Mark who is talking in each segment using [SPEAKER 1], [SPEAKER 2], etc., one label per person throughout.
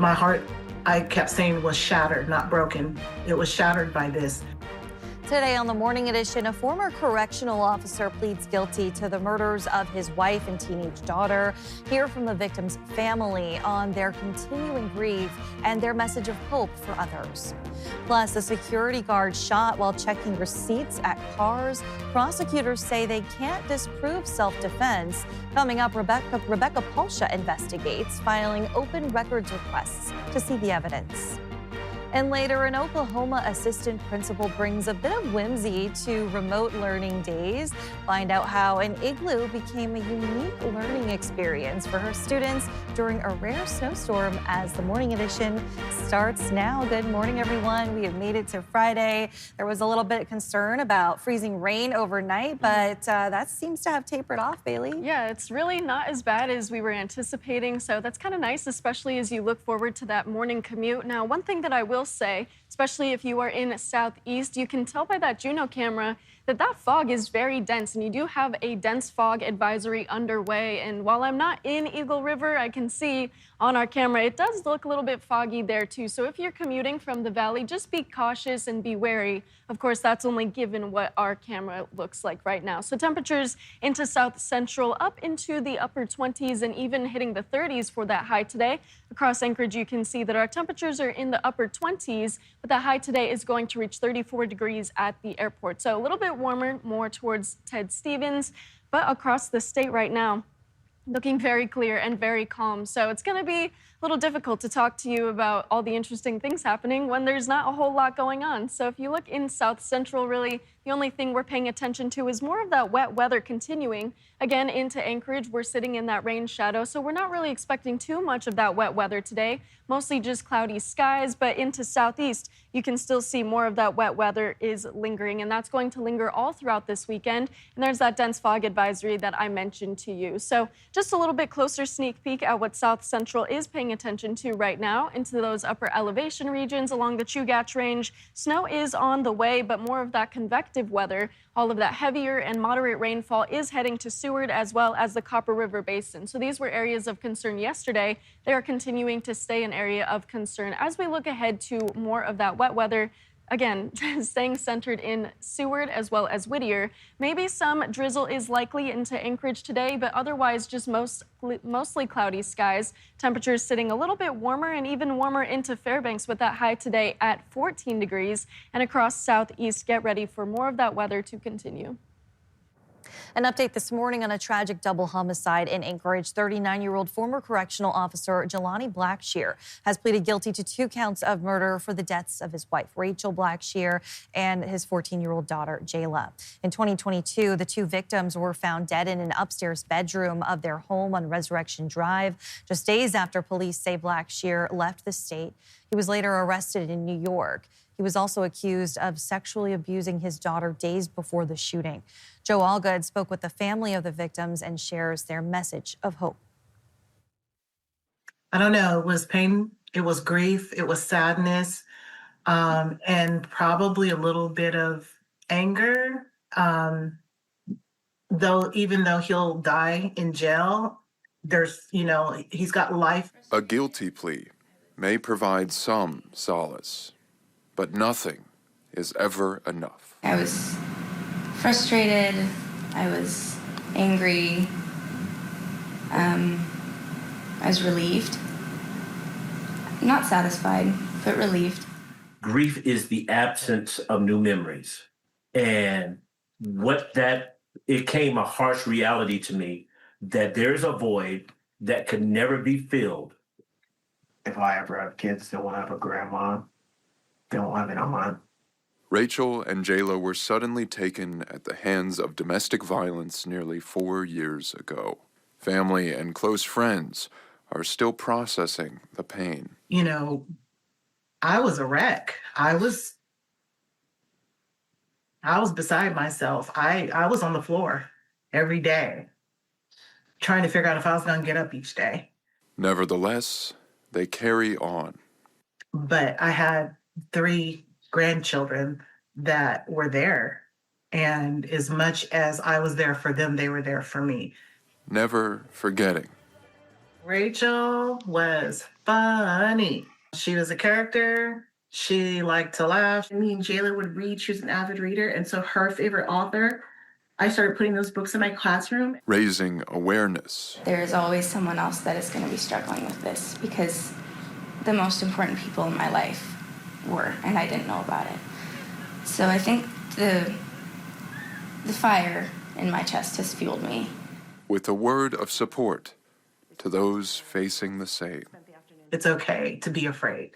[SPEAKER 1] My heart, I kept saying, was shattered, not broken. It was shattered by this.
[SPEAKER 2] Today on the Morning Edition, a former correctional officer pleads guilty to the murders of his wife and teenage daughter. Hear from the victim's family on their continuing grief and their message of hope for others. Plus, a security guard shot while checking receipts at cars. Prosecutors say they can't disprove self-defense. Coming up, Rebecca Palsha investigates, filing open records requests to see the evidence. And later, an Oklahoma assistant principal brings a bit of whimsy to remote learning days. Find out how an igloo became a unique learning experience for her students during a rare snowstorm as the Morning Edition starts now. Good morning, everyone. We have made it to Friday. There was a little bit of concern about freezing rain overnight, but that seems to have tapered off, Bailey.
[SPEAKER 3] Yeah, it's really not as bad as we were anticipating, so that's kind of nice, especially as you look forward to that morning commute. Now, one thing that I will say, especially if you are in Southeast, you can tell by that Juno camera that fog is very dense, and you do have a dense fog advisory underway. And while I'm not in Eagle River, I can see on our camera it does look a little bit foggy there too. So if you're commuting from the valley, just be cautious and be wary. Of course, that's only given what our camera looks like right now. So temperatures into South Central up into the upper 20s and even hitting the 30s for that high today. Across Anchorage, you can see that our temperatures are in the upper 20s, but the high today is going to reach 34 degrees at the airport. So a little bit warmer, more towards Ted Stevens, but across the state right now, looking very clear and very calm. So it's going to be a little difficult to talk to you about all the interesting things happening when there's not a whole lot going on. So if you look in South Central, really, the only thing we're paying attention to is more of that wet weather continuing. Again, into Anchorage, we're sitting in that rain shadow, so we're not really expecting too much of that wet weather today. Mostly just cloudy skies, but into Southeast, you can still see more of that wet weather is lingering, and that's going to linger all throughout this weekend. And there's that dense fog advisory that I mentioned to you. So just a little bit closer sneak peek at what South Central is paying attention to right now into those upper elevation regions along the Chugach Range. Snow is on the way, but more of that convective weather. All of that heavier and moderate rainfall is heading to Seward as well as the Copper River Basin. So these were areas of concern yesterday. They are continuing to stay an area of concern as we look ahead to more of that wet weather. Again, staying centered in Seward as well as Whittier. Maybe some drizzle is likely into Anchorage today, but otherwise just mostly cloudy skies. Temperatures sitting a little bit warmer and even warmer into Fairbanks with that high today at 14 degrees. And across Southeast, get ready for more of that weather to continue.
[SPEAKER 2] An update this morning on a tragic double homicide in Anchorage. 39-year-old former correctional officer Jelani Blackshear has pleaded guilty to 2 counts of murder for the deaths of his wife, Rachel Blackshear, and his 14-year-old daughter, Jayla. In 2022, the 2 victims were found dead in an upstairs bedroom of their home on Resurrection Drive, just days after police say Blackshear left the state. He was later arrested in New York. He was also accused of sexually abusing his daughter days before the shooting. Joe Allgood spoke with the family of the victims and shares their message of hope.
[SPEAKER 1] I don't know, it was pain, it was grief, it was sadness, and probably a little bit of anger. Even though he'll die in jail, there's, he's got life.
[SPEAKER 4] A guilty plea may provide some solace, but nothing is ever enough.
[SPEAKER 5] I was frustrated, I was angry, I was relieved. Not satisfied, but relieved.
[SPEAKER 6] Grief is the absence of new memories. And it came a harsh reality to me that there's a void that could never be filled.
[SPEAKER 7] If I ever have kids, they won't have a grandma. They won't have it on mine.
[SPEAKER 4] Rachel and Jayla were suddenly taken at the hands of domestic violence nearly 4 years ago. Family and close friends are still processing the pain.
[SPEAKER 1] I was a wreck. I was beside myself. I was on the floor every day, trying to figure out if I was going to get up each day.
[SPEAKER 4] Nevertheless, they carry on.
[SPEAKER 1] But I had 3 grandchildren that were there. And as much as I was there for them, they were there for me.
[SPEAKER 4] Never forgetting.
[SPEAKER 1] Rachel was funny. She was a character. She liked to laugh.
[SPEAKER 8] Me and Jayla would read. She was an avid reader. And so her favorite author, I started putting those books in my classroom.
[SPEAKER 4] Raising awareness.
[SPEAKER 5] There is always someone else that is going to be struggling with this because the most important people in my life were, and I didn't know about it. So I think the fire in my chest has fueled me.
[SPEAKER 4] With a word of support to those facing the same.
[SPEAKER 1] It's okay to be afraid,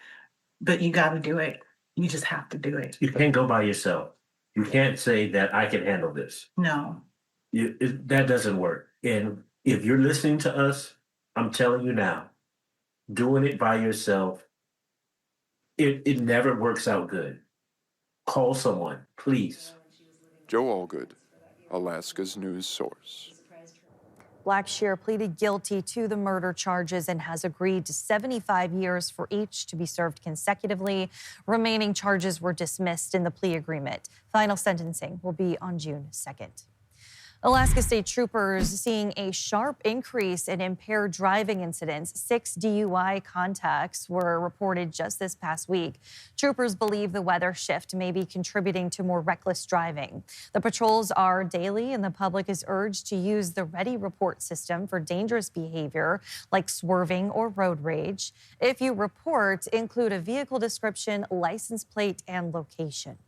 [SPEAKER 1] but you got to do it. You just have to do it.
[SPEAKER 6] You can't go by yourself. You can't say that I can handle this.
[SPEAKER 1] No.
[SPEAKER 6] That doesn't work. And if you're listening to us, I'm telling you now, doing it by yourself, it never works out good. Call someone, please.
[SPEAKER 4] Joe Allgood, Alaska's news source.
[SPEAKER 2] Blackshear pleaded guilty to the murder charges and has agreed to 75 years for each to be served consecutively. Remaining charges were dismissed in the plea agreement. Final sentencing will be on June 2nd. Alaska State Troopers seeing a sharp increase in impaired driving incidents. 6 DUI contacts were reported just this past week. Troopers believe the weather shift may be contributing to more reckless driving. The patrols are daily, and the public is urged to use the Ready Report system for dangerous behavior like swerving or road rage. If you report, include a vehicle description, license plate, and location.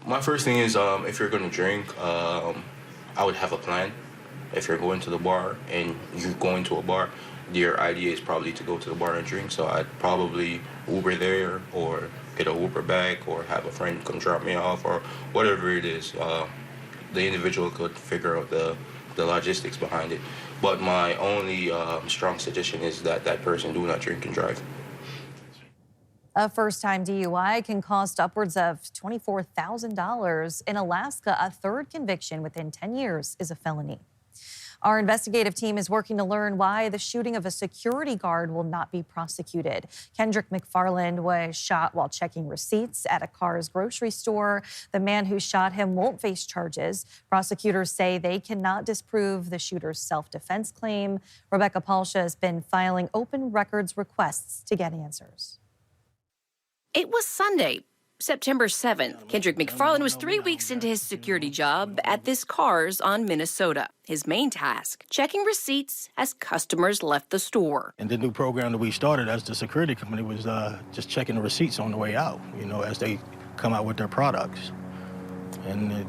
[SPEAKER 9] My first thing is if you're going to drink, I would have a plan. If you're going to the bar and you're going to a bar, your idea is probably to go to the bar and drink. So I'd probably Uber there or get an Uber back or have a friend come drop me off or whatever it is. The individual could figure out the logistics behind it. But my only strong suggestion is that that person do not drink and drive.
[SPEAKER 2] A first-time DUI can cost upwards of $24,000. In Alaska, a third conviction within 10 years is a felony. Our investigative team is working to learn why the shooting of a security guard will not be prosecuted. Kendrick McFarland was shot while checking receipts at a Carr's grocery store. The man who shot him won't face charges. Prosecutors say they cannot disprove the shooter's self-defense claim. Rebecca Palsha has been filing open records requests to get answers.
[SPEAKER 10] It was Sunday, September 7th. Kendrick McFarland was 3 weeks into his security job at this Carr's on Minnesota. His main task, checking receipts as customers left the store.
[SPEAKER 11] And the new program that we started as the security company was just checking the receipts on the way out, as they come out with their products. And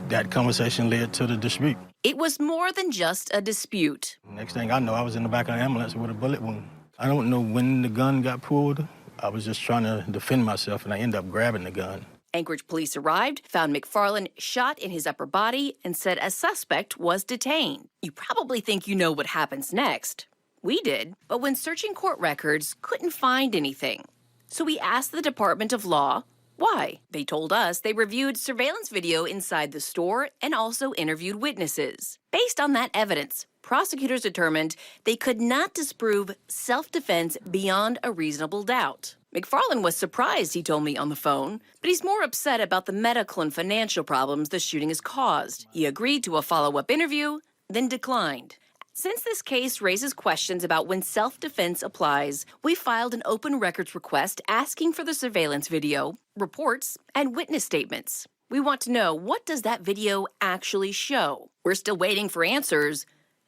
[SPEAKER 11] that conversation led to the dispute.
[SPEAKER 10] It was more than just a dispute.
[SPEAKER 11] Next thing I know, I was in the back of the ambulance with a bullet wound. I don't know when the gun got pulled. I was just trying to defend myself, and I ended up grabbing the gun.
[SPEAKER 10] Anchorage police arrived, found McFarland shot in his upper body, and said a suspect was detained. You probably think you know what happens next. We did, but when searching court records, couldn't find anything. So we asked the Department of Law why. They told us they reviewed surveillance video inside the store and also interviewed witnesses. Based on that evidence, prosecutors determined they could not disprove self-defense beyond a reasonable doubt. McFarland was surprised, he told me on the phone, but he's more upset about the medical and financial problems the shooting has caused. He agreed to a follow-up interview, then declined. Since this case raises questions about when self-defense applies, we filed an open records request asking for the surveillance video, reports, and witness statements. We want to know, what does that video actually show? We're still waiting for answers,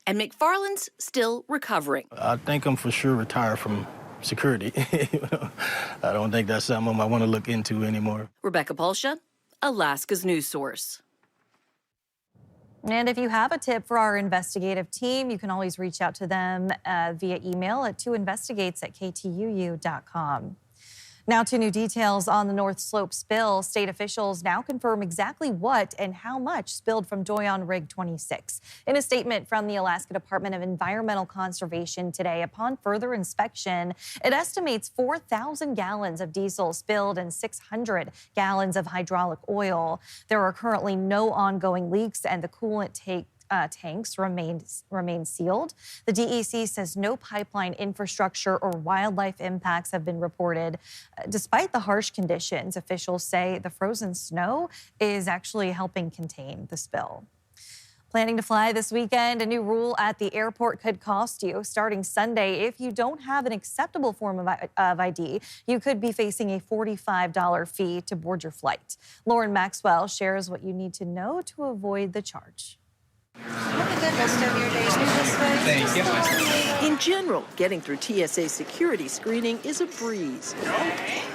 [SPEAKER 10] and McFarland's still recovering.
[SPEAKER 11] I think I'm for sure retired from security. I don't think that's something I want to look into anymore.
[SPEAKER 10] Rebecca Palsha, Alaska's news source.
[SPEAKER 2] And if you have a tip for our investigative team, you can always reach out to them via email at 2investigates@ktuu.com. Now to new details on the North Slope spill. State officials now confirm exactly what and how much spilled from Doyon Rig 26. In a statement from the Alaska Department of Environmental Conservation today, upon further inspection, it estimates 4,000 gallons of diesel spilled and 600 gallons of hydraulic oil. There are currently no ongoing leaks, and the coolant tanks remain sealed. The DEC says no pipeline infrastructure or wildlife impacts have been reported. Despite the harsh conditions, officials say the frozen snow is actually helping contain the spill. Planning to fly this weekend? A new rule at the airport could cost you. Starting Sunday, if you don't have an acceptable form of ID, you could be facing a $45 fee to board your flight. Lauren Maxwell shares what you need to know to avoid the charge.
[SPEAKER 12] In general, getting through TSA security screening is a breeze,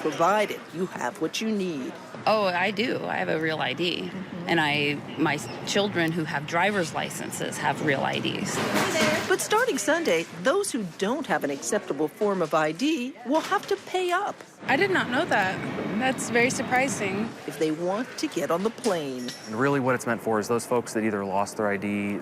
[SPEAKER 12] provided you have what you need.
[SPEAKER 13] Oh, I do. I have a real ID. And my children who have driver's licenses have real IDs.
[SPEAKER 12] But starting Sunday, those who don't have an acceptable form of ID will have to pay up.
[SPEAKER 14] I did not know that. That's very surprising.
[SPEAKER 12] If they want to get on the plane.
[SPEAKER 15] And really what it's meant for is those folks that either lost their ID,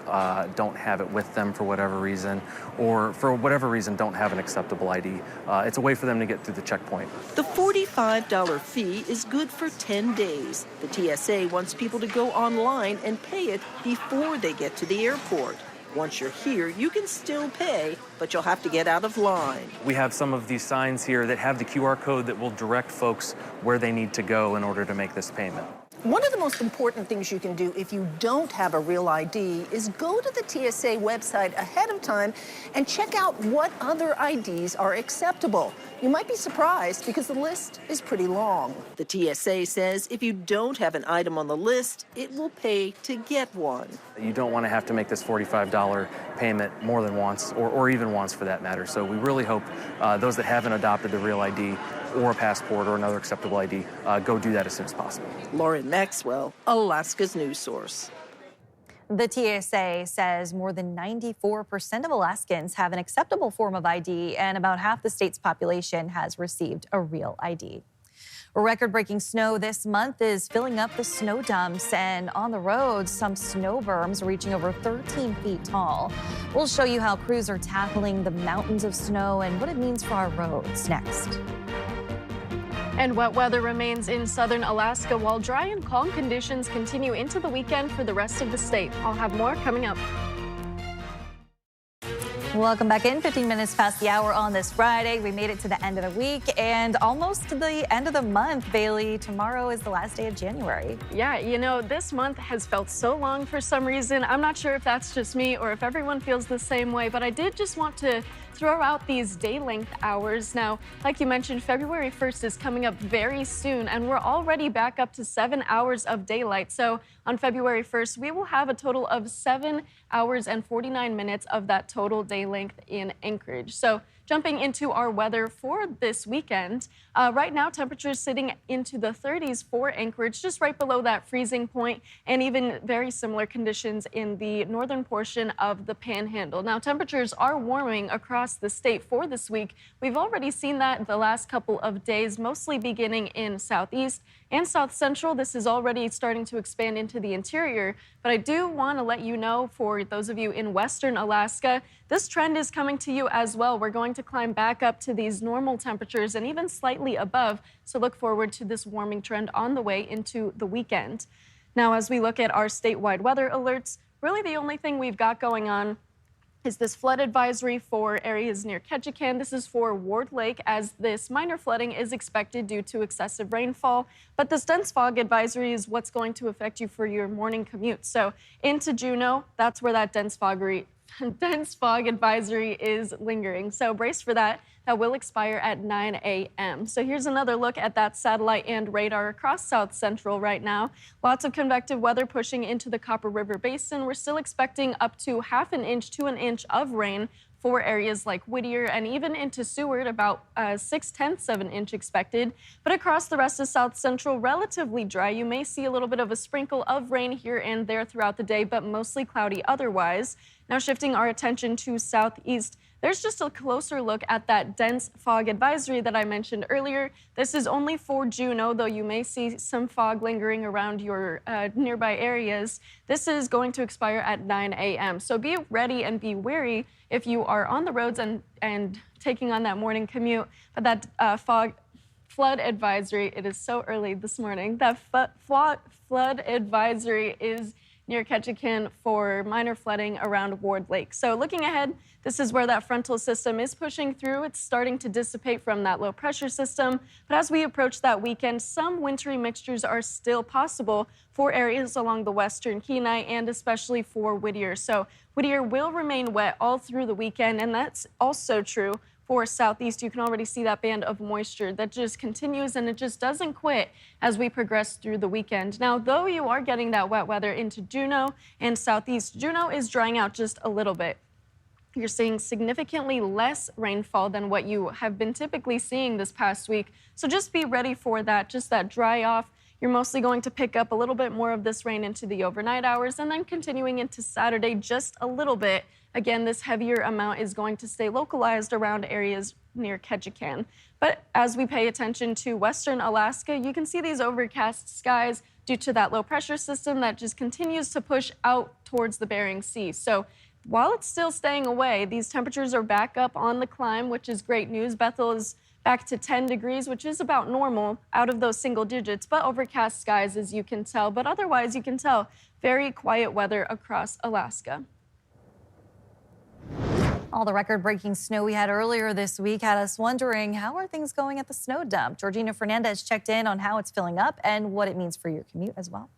[SPEAKER 15] don't have it with them for whatever reason, or for whatever reason don't have an acceptable ID. It's a way for them to get through the checkpoint.
[SPEAKER 12] The $45 fee is good for 10 days. The TSA wants people to go online and pay it before they get to the airport. Once you're here, you can still pay, but you'll have to get out of line.
[SPEAKER 15] We have some of these signs here that have the QR code that will direct folks where they need to go in order to make this payment.
[SPEAKER 12] One of the most important things you can do if you don't have a real ID is go to the TSA website ahead of time and check out what other IDs are acceptable. You might be surprised because the list is pretty long. The TSA says if you don't have an item on the list, it will pay to get one.
[SPEAKER 15] You don't want to have to make this $45 payment more than once, or even once for that matter. So we really hope those that haven't adopted the real ID or a passport or another acceptable ID, go do that as soon as possible.
[SPEAKER 12] Lauren Maxwell, Alaska's news source.
[SPEAKER 2] The TSA says more than 94% of Alaskans have an acceptable form of ID, and about half the state's population has received a real ID. Record-breaking snow this month is filling up the snow dumps, and on the roads, some snow berms reaching over 13 feet tall. We'll show you how crews are tackling the mountains of snow and what it means for our roads next.
[SPEAKER 3] And wet weather remains in southern Alaska while dry and calm conditions continue into the weekend for the rest of the state. I'll have more coming up.
[SPEAKER 2] Welcome back in. 15 minutes past the hour on this Friday. We made it to the end of the week and almost to the end of the month, Bailey. Tomorrow is the last day of January.
[SPEAKER 3] Yeah, you know, this month has felt so long for some reason. I'm not sure if that's just me or if everyone feels the same way, but I did just want to throw out these day length hours. Now, like you mentioned, February 1st is coming up very soon, and we're already back up to 7 hours of daylight. So on February 1st, we will have a total of 7 hours and 49 minutes of that total day length in Anchorage. So jumping into our weather for this weekend, right now temperatures sitting into the 30s for Anchorage, just right below that freezing point, and even very similar conditions in the northern portion of the Panhandle. Now temperatures are warming across the state for this week. We've already seen that the last couple of days, mostly beginning in southeast and south central. This is already starting to expand into the interior, but I do want to let you know, for those of you in western Alaska, this trend is coming to you as well. We're going to climb back up to these normal temperatures and even slightly above, so look forward to this warming trend on the way into the weekend. Now, as we look at our statewide weather alerts, really the only thing we've got going on is this flood advisory for areas near Ketchikan. This is for Ward Lake, as this minor flooding is expected due to excessive rainfall. But this dense fog advisory is what's going to affect you for your morning commute. So into Juneau, that's where that dense fog advisory is lingering. So brace for that. That will expire at 9 a.m. So here's another look at that satellite and radar across South Central right now. Lots of convective weather pushing into the Copper River Basin. We're still expecting up to ½ an inch to an inch of rain for areas like Whittier and even into Seward, about 0.6 of an inch expected. But across the rest of South Central, relatively dry. You may see a little bit of a sprinkle of rain here and there throughout the day, but mostly cloudy otherwise. Now shifting our attention to southeast, there's just a closer look at that dense fog advisory that I mentioned earlier. This is only for Juneau, though you may see some fog lingering around your nearby areas. This is going to expire at 9 a.m. So be ready and be wary if you are on the roads and taking on that morning commute. But that flood advisory, it is so early this morning, that flood advisory is near Ketchikan for minor flooding around Ward Lake. So looking ahead, this is where that frontal system is pushing through. It's starting to dissipate from that low pressure system. But as we approach that weekend, some wintry mixtures are still possible for areas along the western Kenai and especially for Whittier. So Whittier will remain wet all through the weekend, and that's also true for Southeast. You can already see that band of moisture that just continues, and it just doesn't quit as we progress through the weekend. Now, though you are getting that wet weather into Juneau and Southeast, Juneau is drying out just a little bit. You're seeing significantly less rainfall than what you have been typically seeing this past week. So just be ready for that, just that dry off. You're mostly going to pick up a little bit more of this rain into the overnight hours and then continuing into Saturday just a little bit. Again, this heavier amount is going to stay localized around areas near Ketchikan. But as we pay attention to western Alaska, you can see these overcast skies due to that low pressure system that just continues to push out towards the Bering Sea. So while it's still staying away, these temperatures are back up on the climb, which is great news. Bethel is back to 10 degrees, which is about normal out of those single digits, but overcast skies, as you can tell. But otherwise, you can tell very quiet weather across Alaska.
[SPEAKER 2] All the record-breaking snow we had earlier this week had us wondering, how are things going at the snow dump? Georgina Fernandez checked in on how it's filling up and what it means for your commute as well.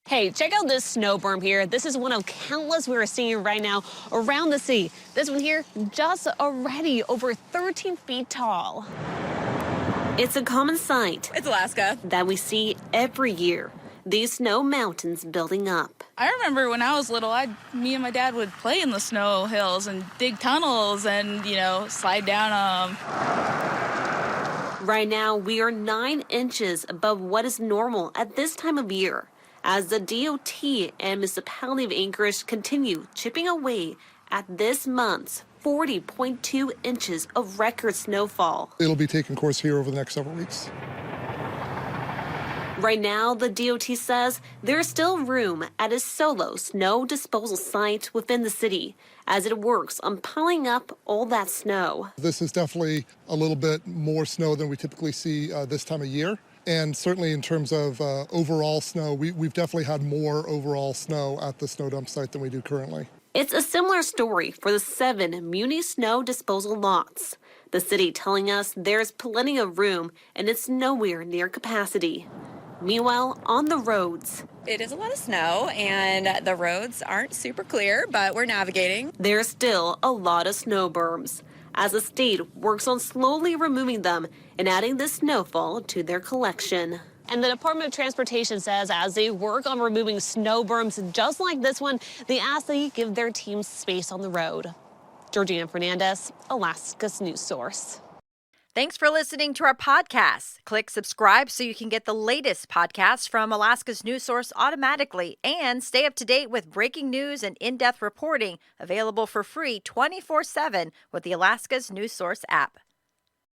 [SPEAKER 16] Hey, check out this snow berm here. This is one of countless we're seeing right now around the sea. This one here, just already over 13 feet tall. It's a common sight.
[SPEAKER 14] It's Alaska.
[SPEAKER 16] That we see every year. These snow mountains building up.
[SPEAKER 14] I remember when I was little, me and my dad would play in the snow hills and dig tunnels and, slide down them.
[SPEAKER 16] Right now, we are 9 inches above what is normal at this time of year, as the DOT and municipality of Anchorage continue chipping away at this month's 40.2 inches of record snowfall.
[SPEAKER 17] It'll be taking course here over the next several weeks.
[SPEAKER 16] Right now, the DOT says there's still room at a solo snow disposal site within the city as it works on piling up all that snow.
[SPEAKER 17] This is definitely a little bit more snow than we typically see this time of year. And certainly in terms of overall snow, we've definitely had more overall snow at the snow dump site than we do currently.
[SPEAKER 16] It's a similar story for the 7 muni snow disposal lots. The city telling us there's plenty of room and it's nowhere near capacity. Meanwhile, on the roads,
[SPEAKER 18] it is a lot of snow and the roads aren't super clear, but we're navigating.
[SPEAKER 16] There's still a lot of snow berms as the state works on slowly removing them and adding the snowfall to their collection. And the Department of Transportation says as they work on removing snow berms just like this one, they ask they give their teams space on the road. Georgina Fernandez, Alaska's news source.
[SPEAKER 19] Thanks for listening to our podcast. Click subscribe so you can get the latest podcasts from Alaska's news source automatically and stay up to date with breaking news and in-depth reporting available for free 24/7 with the Alaska's news source app.